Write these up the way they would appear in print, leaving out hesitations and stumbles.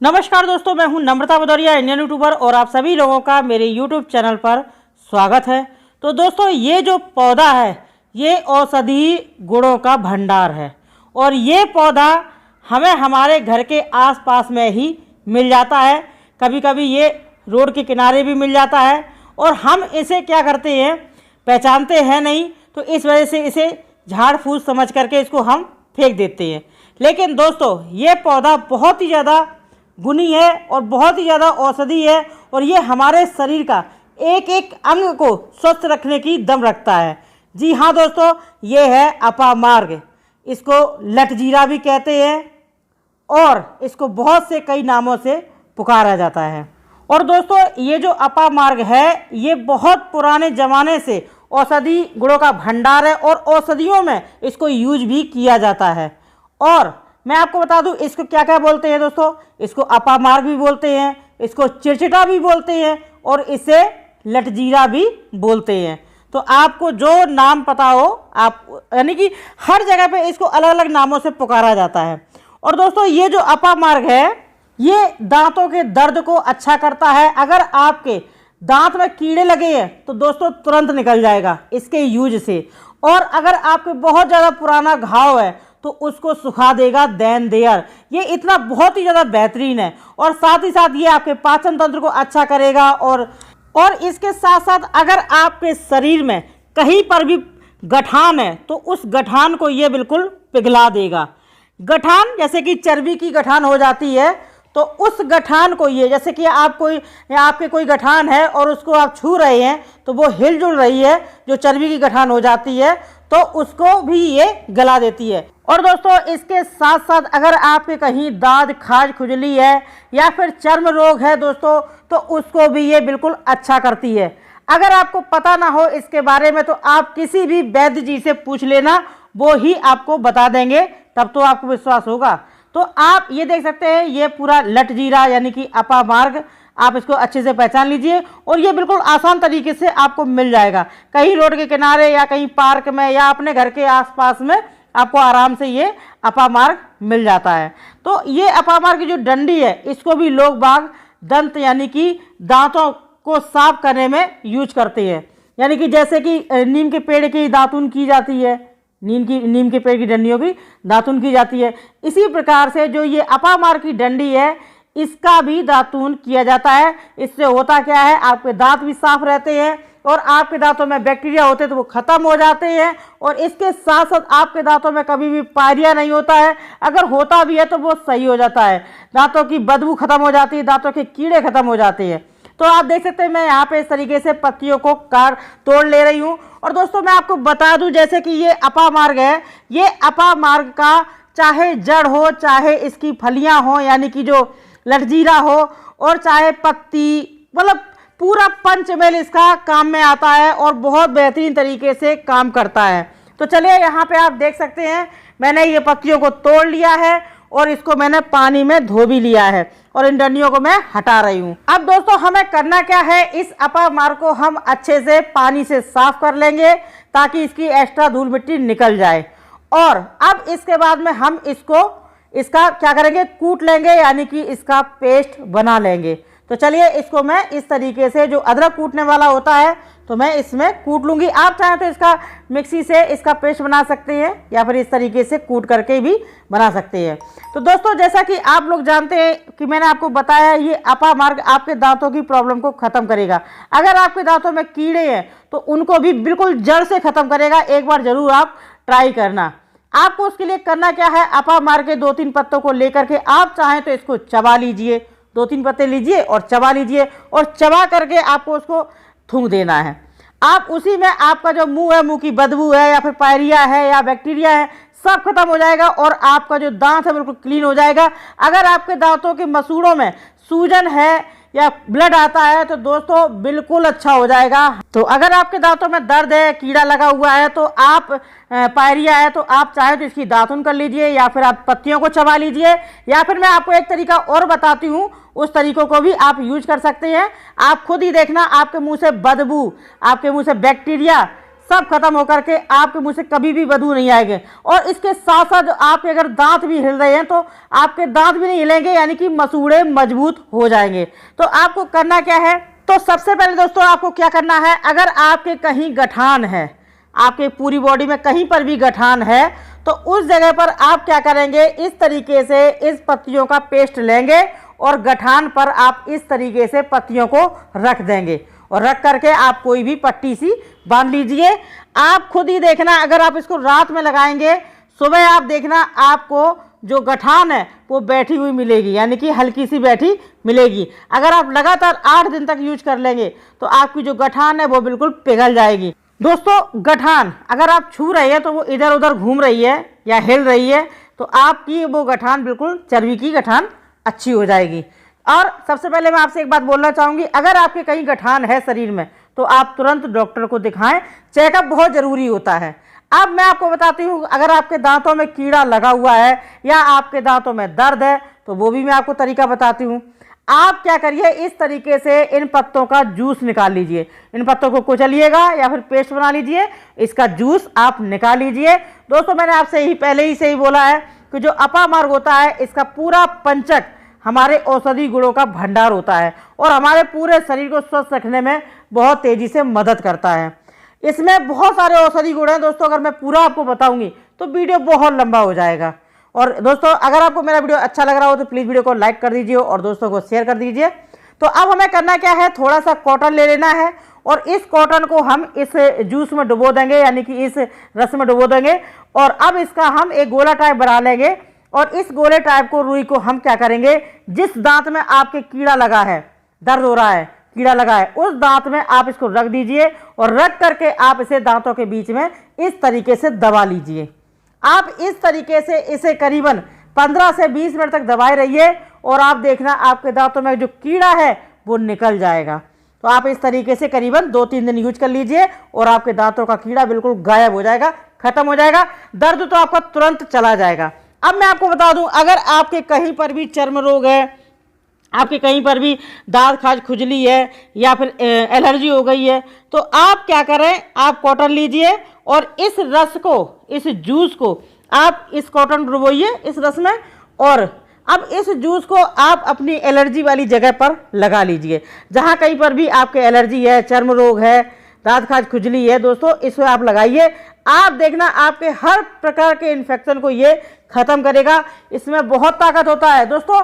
नमस्कार दोस्तों, मैं हूं नम्रता भदौरिया, इंडियन यूट्यूबर, और आप सभी लोगों का मेरे यूट्यूब चैनल पर स्वागत है। तो दोस्तों, ये जो पौधा है ये औषधीय गुणों का भंडार है और ये पौधा हमें हमारे घर के आसपास में ही मिल जाता है। कभी कभी ये रोड के किनारे भी मिल जाता है और हम इसे क्या करते हैं, पहचानते हैं नहीं, तो इस वजह से इसे झाड़ फूस समझ करके इसको हम फेंक देते हैं। लेकिन दोस्तों, ये पौधा बहुत ही ज़्यादा गुणी है और बहुत ही ज़्यादा औषधि है और ये हमारे शरीर का एक एक अंग को स्वस्थ रखने की दम रखता है। जी हाँ दोस्तों, ये है अपामार्ग। इसको लटजीरा भी कहते हैं और इसको बहुत से कई नामों से पुकारा जाता है। और दोस्तों, ये जो अपामार्ग है ये बहुत पुराने ज़माने से औषधि गुणों का भंडार है और औषधियों में इसको यूज भी किया जाता है। और मैं आपको बता दूं इसको क्या क्या बोलते हैं दोस्तों। इसको अपामार्ग भी बोलते हैं, इसको चिड़चिटा भी बोलते हैं और इसे लटजीरा भी बोलते हैं। तो आपको जो नाम पता हो आप, यानी कि हर जगह पे इसको अलग अलग नामों से पुकारा जाता है। और दोस्तों, ये जो अपामार्ग है ये दांतों के दर्द को अच्छा करता है। अगर आपके दांत में कीड़े लगे हैं तो दोस्तों तुरंत निकल जाएगा इसके यूज से। और अगर आपके बहुत ज़्यादा पुराना घाव है तो उसको सुखा देगा देन देयर। ये इतना बहुत ही ज़्यादा बेहतरीन है और साथ ही साथ ये आपके पाचन तंत्र को अच्छा करेगा। और इसके साथ साथ अगर आपके शरीर में कहीं पर भी गठान है तो उस गठान को ये बिल्कुल पिघला देगा। गठान जैसे कि चर्बी की गठान हो जाती है तो उस गठान को ये, जैसे कि आपके कोई गठान है और उसको आप छू रहे हैं तो वो हिलजुल रही है, जो चर्बी की गठान हो जाती है तो उसको भी ये गला देती है। और दोस्तों, इसके साथ साथ अगर आपके कहीं दाद खाज खुजली है या फिर चर्म रोग है दोस्तों तो उसको भी ये बिल्कुल अच्छा करती है। अगर आपको पता ना हो इसके बारे में तो आप किसी भी वैद्य जी से पूछ लेना, वो ही आपको बता देंगे, तब तो आपको विश्वास होगा। तो आप ये देख सकते हैं ये पूरा लटजीरा यानी कि अपामार्ग, आप इसको अच्छे से पहचान लीजिए और ये बिल्कुल आसान तरीके से आपको मिल जाएगा। कहीं रोड के किनारे या कहीं पार्क में या अपने घर के आसपास में आपको आराम से ये अपामार्ग मिल जाता है। तो ये अपामार्ग की जो डंडी है इसको भी लोग बाग दंत यानी कि दांतों को साफ करने में यूज करते हैं। यानी कि जैसे कि नीम के पेड़ की दातुन की जाती है, नीम के पेड़ की डंडियों की दातुन की जाती है, इसी प्रकार से जो ये अपामार्ग की डंडी है इसका भी दातून किया जाता है। इससे होता क्या है, आपके दांत भी साफ रहते हैं और आपके दांतों में बैक्टीरिया होते हैं तो वो ख़त्म हो जाते हैं। और इसके साथ साथ आपके दांतों में कभी भी पायरिया नहीं होता है, अगर होता भी है तो वो सही हो जाता है। दांतों की बदबू खत्म हो जाती है, दांतों के कीड़े खत्म हो जाते हैं। तो आप देख सकते हैं मैं यहाँ पे इस तरीके से पत्तियों को तोड़ ले रही हूँ। और दोस्तों, मैं आपको बता दूँ जैसे कि ये अपामार्ग है, ये अपामार्ग का चाहे जड़ हो, चाहे इसकी फलियाँ हो यानी कि जो लटजीरा हो, और चाहे पत्ती, मतलब पूरा पंचमेल इसका काम में आता है और बहुत बेहतरीन तरीके से काम करता है। तो चलिए, यहाँ पे आप देख सकते हैं मैंने ये पत्तियों को तोड़ लिया है और इसको मैंने पानी में धो भी लिया है और इन डंडियों को मैं हटा रही हूँ। अब दोस्तों, हमें करना क्या है, इस अपामार्ग को हम अच्छे से पानी से साफ कर लेंगे ताकि इसकी एक्स्ट्रा धूल मिट्टी निकल जाए। और अब इसके बाद में हम इसका क्या करेंगे, कूट लेंगे यानी कि इसका पेस्ट बना लेंगे। तो चलिए, इसको मैं इस तरीके से, जो अदरक कूटने वाला होता है तो मैं इसमें कूट लूँगी। आप चाहें तो इसका मिक्सी से इसका पेस्ट बना सकते हैं या फिर इस तरीके से कूट करके भी बना सकते हैं। तो दोस्तों, जैसा कि आप लोग जानते हैं कि मैंने आपको बताया ये अपामार्ग आपके दांतों की प्रॉब्लम को ख़त्म करेगा। अगर आपके दांतों में कीड़े हैं तो उनको भी बिल्कुल जड़ से ख़त्म करेगा। एक बार ज़रूर आप ट्राई करना। आपको उसके लिए करना क्या है, अपामार्ग के 2-3 पत्तों को लेकर के आप चाहें तो इसको चबा लीजिए, 2-3 पत्ते लीजिए और चबा लीजिए और चबा करके आपको उसको थूक देना है। आप उसी में आपका जो मुंह है, मुंह की बदबू है या फिर पायरिया है या बैक्टीरिया है, सब खत्म हो जाएगा और आपका जो दांत है बिल्कुल क्लीन हो जाएगा। अगर आपके दांतों के मसूड़ों में सूजन है या ब्लड आता है तो दोस्तों बिल्कुल अच्छा हो जाएगा। तो अगर आपके दांतों में दर्द है, कीड़ा लगा हुआ है, तो आप पायरिया है तो आप चाहे तो इसकी दातुन कर लीजिए या फिर आप पत्तियों को चबा लीजिए, या फिर मैं आपको एक तरीका और बताती हूँ, उस तरीकों को भी आप यूज कर सकते हैं। आप खुद ही देखना, आपके मुंह से बदबू, आपके मुंह से बैक्टीरिया सब खत्म होकर के आपके मुंह से कभी भी बदबू नहीं आएगी। और इसके साथ साथ आपके अगर दांत भी हिल रहे हैं तो आपके दांत भी नहीं हिलेंगे, यानी कि मसूड़े मजबूत हो जाएंगे। तो आपको करना क्या है, तो सबसे पहले दोस्तों आपको क्या करना है, अगर आपके कहीं गठान है, आपके पूरी बॉडी में कहीं पर भी गठान है, तो उस जगह पर आप क्या करेंगे, इस तरीके से इस पत्तियों का पेस्ट लेंगे और गठान पर आप इस तरीके से पत्तियों को रख देंगे और रख करके आप कोई भी पट्टी सी बांध लीजिए। आप खुद ही देखना, अगर आप इसको रात में लगाएंगे, सुबह आप देखना आपको जो गठान है वो बैठी हुई मिलेगी, यानी कि हल्की सी बैठी मिलेगी। अगर आप लगातार 8 दिन तक यूज कर लेंगे तो आपकी जो गठान है वो बिल्कुल पिघल जाएगी। दोस्तों गठान अगर आप छू रहे हैं तो वो इधर उधर घूम रही है या हिल रही है, तो आपकी वो गठान बिल्कुल चर्बी की गठान अच्छी हो जाएगी। और सबसे पहले मैं आपसे एक बात बोलना चाहूँगी, अगर आपके कहीं गठान है शरीर में तो आप तुरंत डॉक्टर को दिखाएं, चेकअप बहुत ज़रूरी होता है। अब मैं आपको बताती हूँ, अगर आपके दांतों में कीड़ा लगा हुआ है या आपके दांतों में दर्द है तो वो भी मैं आपको तरीका बताती हूँ। आप क्या करिए, इस तरीके से इन पत्तों का जूस निकाल लीजिए, इन पत्तों को कुचलिएगा या फिर पेस्ट बना लीजिए, इसका जूस आप निकाल लीजिए। दोस्तों मैंने आपसे पहले ही से ही बोला है कि जो अपामार्ग होता है इसका पूरा पंचक हमारे औषधि गुणों का भंडार होता है और हमारे पूरे शरीर को स्वस्थ रखने में बहुत तेज़ी से मदद करता है। इसमें बहुत सारे औषधि गुण हैं दोस्तों, अगर मैं पूरा आपको बताऊंगी तो वीडियो बहुत लंबा हो जाएगा। और दोस्तों अगर आपको मेरा वीडियो अच्छा लग रहा हो तो प्लीज़ वीडियो को लाइक कर दीजिए और दोस्तों को शेयर कर दीजिए। तो अब हमें करना क्या है, थोड़ा सा कॉटन ले लेना है और इस कॉटन को हम इस जूस में डुबो देंगे, यानी कि इस रस में डुबो देंगे। और अब इसका हम एक गोला टाइप बना लेंगे और इस गोले टाइप को रुई को हम क्या करेंगे, जिस दांत में आपके कीड़ा लगा है, दर्द हो रहा है, कीड़ा लगा है, उस दांत में आप इसको रख दीजिए और रख करके आप इसे दांतों के बीच में इस तरीके से दबा लीजिए। आप इस तरीके से इसे करीबन 15 से 20 मिनट तक दबाए रहिए और आप देखना आपके दांतों में जो कीड़ा है वो निकल जाएगा। तो आप इस तरीके से करीबन 2-3 दिन यूज कर लीजिए और आपके दांतों का कीड़ा बिल्कुल गायब हो जाएगा, खत्म हो जाएगा, दर्द तो आपका तुरंत चला जाएगा। अब मैं आपको बता दूं, अगर आपके कहीं पर भी चर्म रोग है, आपके कहीं पर भी दांत खाज खुजली है या फिर एलर्जी हो गई है, तो आप क्या करें, आप कॉटन लीजिए और इस रस को, इस जूस को आप इस कॉटन डुबोइए इस रस में और अब इस जूस को आप अपनी एलर्जी वाली जगह पर लगा लीजिए। जहाँ कहीं पर भी आपके एलर्जी है, चर्म रोग है, दांत खाज खुजली है, दोस्तों इसमें आप लगाइए। आप देखना आपके हर प्रकार के इन्फेक्शन को ये ख़त्म करेगा। इसमें बहुत ताकत होता है दोस्तों।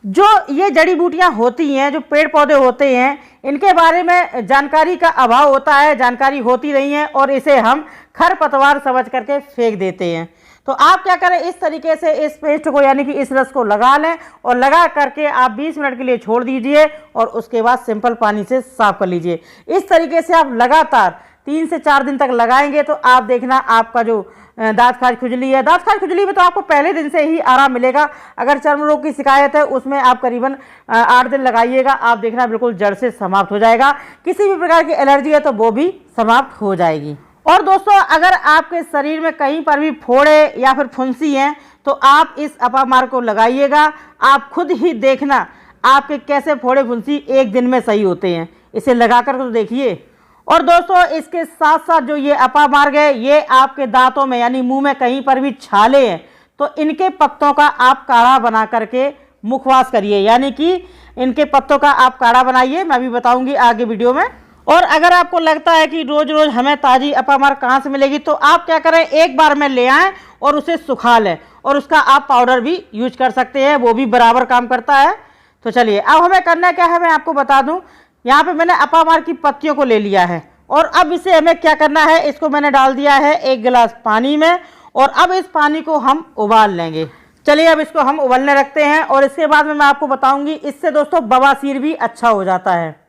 जो ये जड़ी बूटियां होती हैं, जो पेड़ पौधे होते हैं, इनके बारे में जानकारी का अभाव होता है, जानकारी होती नहीं है और इसे हम खरपतवार समझ करके फेंक देते हैं। तो आप क्या करें, इस तरीके से इस पेस्ट को यानी कि इस रस को लगा लें और लगा करके आप 20 मिनट के लिए छोड़ दीजिए और उसके बाद सिंपल पानी से साफ कर लीजिए। इस तरीके से आप लगातार 3 से 4 दिन तक लगाएंगे तो आप देखना आपका जो दांत खाज खुजली है, दांत खाज खुजली में तो आपको पहले दिन से ही आराम मिलेगा। अगर चर्म रोग की शिकायत है उसमें आप करीबन 8 दिन लगाइएगा, आप देखना बिल्कुल जड़ से समाप्त हो जाएगा। किसी भी प्रकार की एलर्जी है तो वो भी समाप्त हो जाएगी। और दोस्तों अगर आपके शरीर में कहीं पर भी फोड़े या फिर फुंसी हैं तो आप इस अपामार्ग को लगाइएगा। आप खुद ही देखना आपके कैसे फोड़े फुंसी एक दिन में सही होते हैं, इसे लगाकर तो देखिए। और दोस्तों इसके साथ साथ जो ये अपामार्ग है, ये आपके दांतों में यानी मुंह में कहीं पर भी छाले हैं तो इनके पत्तों का आप काढ़ा बना करके मुखवास करिए, यानी कि इनके पत्तों का आप काढ़ा बनाइए। मैं भी बताऊंगी आगे वीडियो में। और अगर आपको लगता है कि रोज रोज हमें ताज़ी अपामार्ग कहाँ से मिलेगी, तो आप क्या करें, एक बार में ले आएँ और उसे सुखा लें और उसका आप पाउडर भी यूज कर सकते हैं, वो भी बराबर काम करता है। तो चलिए अब हमें करना क्या है, मैं आपको बता दूं। यहाँ पे मैंने अपामार्ग की पत्तियों को ले लिया है और अब इसे हमें क्या करना है, इसको मैंने डाल दिया है 1 गिलास पानी में और अब इस पानी को हम उबाल लेंगे। चलिए अब इसको हम उबलने रखते हैं और इसके बाद में मैं आपको बताऊंगी, इससे दोस्तों बवासीर भी अच्छा हो जाता है।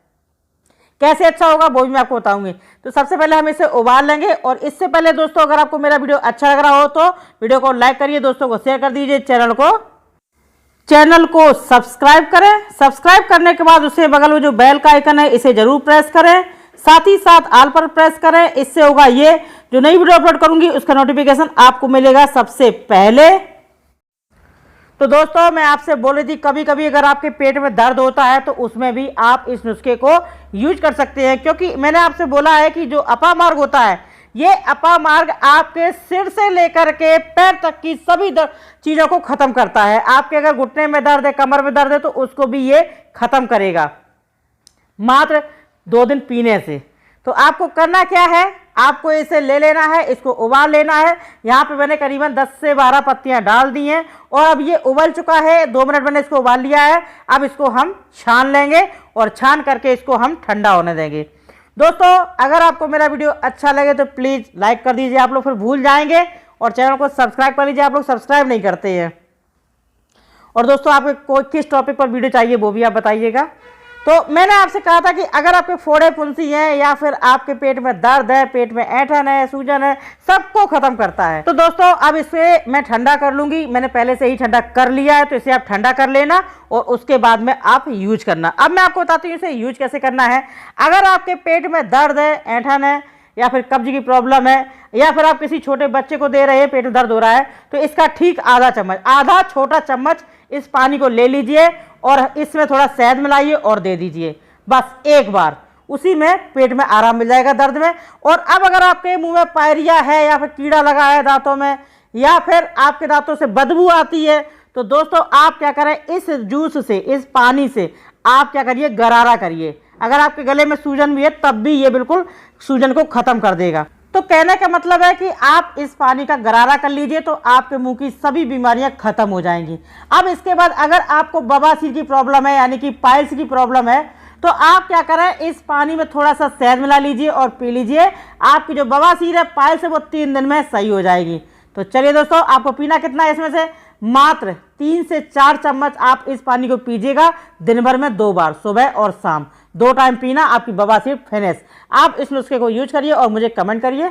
कैसे अच्छा होगा वो भी मैं आपको बताऊंगी। तो सबसे पहले हम इसे उबाल लेंगे और इससे पहले दोस्तों अगर आपको मेरा वीडियो अच्छा लग रहा हो तो वीडियो को लाइक करिए, दोस्तों को शेयर कर दीजिए, चैनल को सब्सक्राइब करें। सब्सक्राइब करने के बाद उससे बगल में जो बेल का आइकन है इसे जरूर प्रेस करें, साथ ही साथ ऑल पर प्रेस करें। इससे होगा ये, जो नई वीडियो अपलोड करूंगी उसका नोटिफिकेशन आपको मिलेगा सबसे पहले। तो दोस्तों मैं आपसे बोल रही थी, कभी कभी अगर आपके पेट में दर्द होता है तो उसमें भी आप इस नुस्खे को यूज कर सकते हैं, क्योंकि मैंने आपसे बोला है कि जो अपामार्ग होता है ये अपामार्ग आपके सिर से लेकर के पैर तक की सभी चीज़ों को ख़त्म करता है। आपके अगर घुटने में दर्द है, कमर में दर्द है, तो उसको भी ये ख़त्म करेगा मात्र 2 दिन पीने से। तो आपको करना क्या है, आपको इसे ले लेना है, इसको उबाल लेना है। यहाँ पे मैंने करीबन 10 से 12 पत्तियाँ डाल दी हैं और अब ये उबल चुका है। 2 मिनट मैंने इसको उबाल लिया है। अब इसको हम छान लेंगे और छान करके इसको हम ठंडा होने देंगे। दोस्तों, अगर आपको मेरा वीडियो अच्छा लगे तो प्लीज़ लाइक कर दीजिए। आप लोग फिर भूल जाएंगे, और चैनल को सब्सक्राइब कर लीजिए। आप लोग सब्सक्राइब नहीं करते हैं। और दोस्तों, आपको किस टॉपिक पर वीडियो चाहिए वो भी आप बताइएगा। तो मैंने आपसे कहा था कि अगर आपके फोड़े फुंसी हैं या फिर आपके पेट में दर्द है, पेट में ऐंठन है, सूजन है, सबको खत्म करता है। तो दोस्तों, अब इसे मैं ठंडा कर लूंगी। मैंने पहले से ही ठंडा कर लिया है, तो इसे आप ठंडा कर लेना और उसके बाद में आप यूज करना। अब मैं आपको बताती हूँ इसे यूज कैसे करना है। अगर आपके पेट में दर्द है, ऐंठन है, या फिर कब्ज की प्रॉब्लम है, या फिर आप किसी छोटे बच्चे को दे रहे हैं, पेट में दर्द हो रहा है, तो इसका ठीक आधा छोटा चम्मच इस पानी को ले लीजिए और इसमें थोड़ा शहद मिलाइए और दे दीजिए, बस एक बार। उसी में पेट में आराम मिल जाएगा दर्द में। और अब अगर आपके मुंह में पायरिया है या फिर कीड़ा लगा है दांतों में, या फिर आपके दांतों से बदबू आती है, तो दोस्तों आप क्या करें, इस जूस से, इस पानी से आप क्या करिए, गरारा करिए। अगर आपके गले में सूजन भी है तब भी ये बिल्कुल सूजन को खत्म कर देगा। तो कहने का मतलब है कि आप इस पानी का गरारा कर लीजिए तो आपके मुंह की सभी बीमारियां खत्म हो जाएंगी। अब इसके बाद अगर आपको बवासीर की प्रॉब्लम है, यानी कि पाइल्स की प्रॉब्लम है, तो आप क्या करें, इस पानी में थोड़ा सा शहद मिला लीजिए और पी लीजिए। आपकी जो बवासीर है, पाइल्स है, वो 3 दिन में सही हो जाएगी। तो चलिए दोस्तों, आपको पीना कितना है, इसमें से मात्र 3 से 4 चम्मच आप इस पानी को पीजिएगा दिन भर में 2 बार, सुबह और शाम 2 टाइम पीना। आपकी बवासीर फिनिश। आप इस नुस्खे को यूज करिए और मुझे कमेंट करिए।